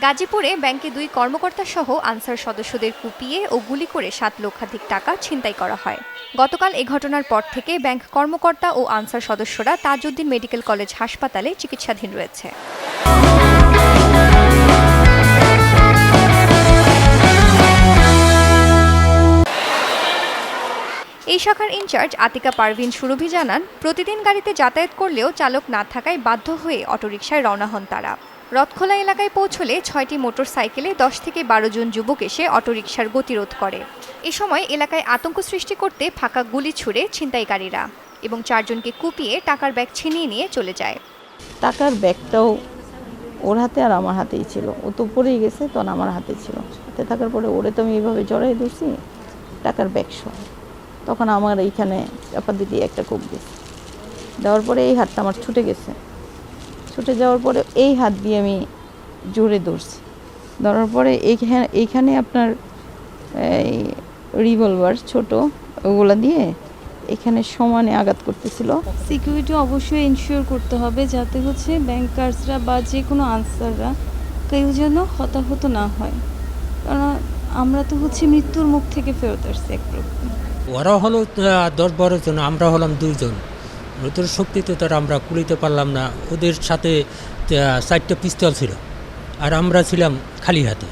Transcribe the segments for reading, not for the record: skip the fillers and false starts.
গাজীপুরে ব্যাংকে 2 কর্মকর্তা সহ আনসার সদস্যদের কুপিয়ে ও গুলি করে 7 লক্ষাধিক টাকা ছিনতাই করা হয়। গতকাল এ ঘটনার পর থেকে ব্যাংক কর্মকর্তা ও আনসার সদস্যরা তাজউদ্দিন মেডিকেল কলেজ হাসপাতালে চিকিৎসাধীন রয়েছে। এই শাখার ইনচার্জ আতিকা পারভিন সুরভি জানান, প্রতিদিন গাড়িতে যাতায়াত করলেও চালক না থাকায় বাধ্য হয়ে অটোরিকশায় রওনা হন তারা। রথখোলা এলাকায় পৌঁছলে 6টি মোটরসাইকেলে 10 থেকে 12 জন যুবক এসে অটোরিকশার গতিরোধ করে। এ সময় এলাকায় আতঙ্ক সৃষ্টি করতে ফাঁকা গুলি ছুড়ে ছিনতাইকারীরা এবং 4 জনকে কুপিয়ে টাকার ব্যাগ ছিনিয়ে নিয়ে চলে যায়। টাকার ব্যাগটাও ওর হাতে আর আমার হাতেই ছিল। ও তো পড়েই গেছে, তখন আমার হাতে ছিল। হাতে থাকার পরে ওরে তো আমি এইভাবে জড়াই ধরছি, টাকার ব্যাগ সহ। তখন আমার এইখানে চাপা দিতে একটা কোপ দিয়েছে। দেওয়ার পরে এই হাতটা আমার ছুটে গেছে। ছুটে যাওয়ার পরে এই হাত দিয়ে আমি জোরে ধরছি। ধরার পরে এইখানে আপনার এই রিভলভার ছোট ওগুলা দিয়ে এখানে সমানে আঘাত করতেছিল। সিকিউরিটি অবশ্যই ইনশিওর করতে হবে যাতে হচ্ছে ব্যাংকার্সরা বা যে কোনো আনসাররা কেউ যেন হতাহত না হয়, কারণ আমরা তো হচ্ছে মৃত্যুর মুখ থেকে ফেরত আসছি একরকম। ওরা হলো 10-12 জন, আমরা হলাম 2 জন। ওদের শক্তিতে তারা আমরা কুলিতে পারলাম না। ওদের সাথে 4টা পিস্তল ছিল আর আমরা ছিলাম খালি হাতে।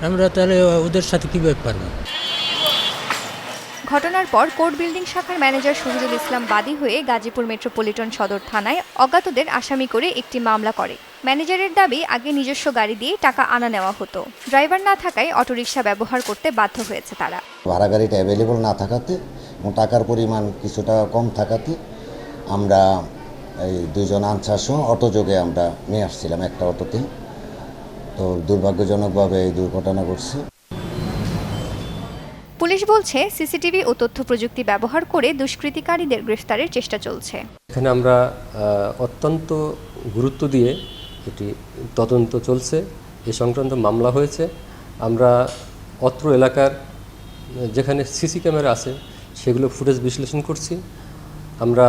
আমরা তাহলে ওদের সাথে কীভাবে পারবো? ঘটনার পর কোর্ট বিল্ডিং শাখার ম্যানেজার শহীদুল ইসলাম বাদী হয়ে গাজীপুর মেট্রোপলিটন সদর থানায় অজ্ঞাতদের আসামি করে একটি মামলা করে। ম্যানেজারের দাবি, আগে নিজস্ব গাড়ি দিয়ে টাকা আনা নেওয়া হতো। ড্রাইভার না থাকায় অটোরিকশা ব্যবহার করতে বাধ্য হয়েছে তারা। ভাড়া গাড়িটা অ্যাভেলেবল না থাকাতে এবং টাকার পরিমাণ কিছুটা কম থাকাতে আমরা এই 2 জন আনসার সহ অটো যোগে আমরা নিয়ে আসছিলাম একটা অটোতে। তো দুর্ভাগ্যজনকভাবে এই দুর্ঘটনা ঘটছে। পুলিশ বলছে, সিসিটিভি ও তথ্য প্রযুক্তি ব্যবহার করে দুষ্কৃতিকারীদের গ্রেফতারের চেষ্টা চলছে। এখানে আমরা অত্যন্ত গুরুত্ব দিয়ে এটি তদন্ত চলছে। এ সংক্রান্ত মামলা হয়েছে। আমরা অত্র এলাকার যেখানে সিসি ক্যামেরা আছে সেগুলো ফুটেজ বিশ্লেষণ করছি। আমরা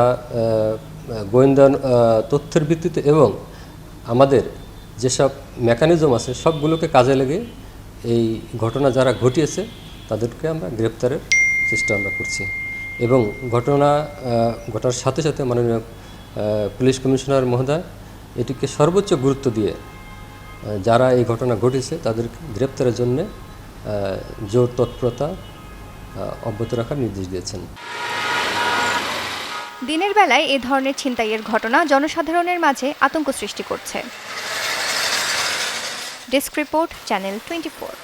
গোয়েন্দা তথ্যের ভিত্তিতে এবং আমাদের যেসব মেকানিজম আছে সবগুলোকে কাজে লেগে এই ঘটনা যারা ঘটিয়েছে তাদেরকে আমরা গ্রেপ্তারের চেষ্টা আমরা করছি। এবং ঘটার সাথে সাথে মাননীয় পুলিশ কমিশনার মহোদয় এটিকে সর্বোচ্চ গুরুত্ব দিয়ে যারা এই ঘটনা ঘটেছে তাদেরকে গ্রেপ্তারের জন্য জোর তৎপরতা অব্যাহত রাখার নির্দেশ দিয়েছেন। দিনের বেলায় এ ধরনের ছিনতাইয়ের ঘটনা জনসাধারণের মাঝে আতঙ্ক সৃষ্টি করছে। Desk report, channel 24।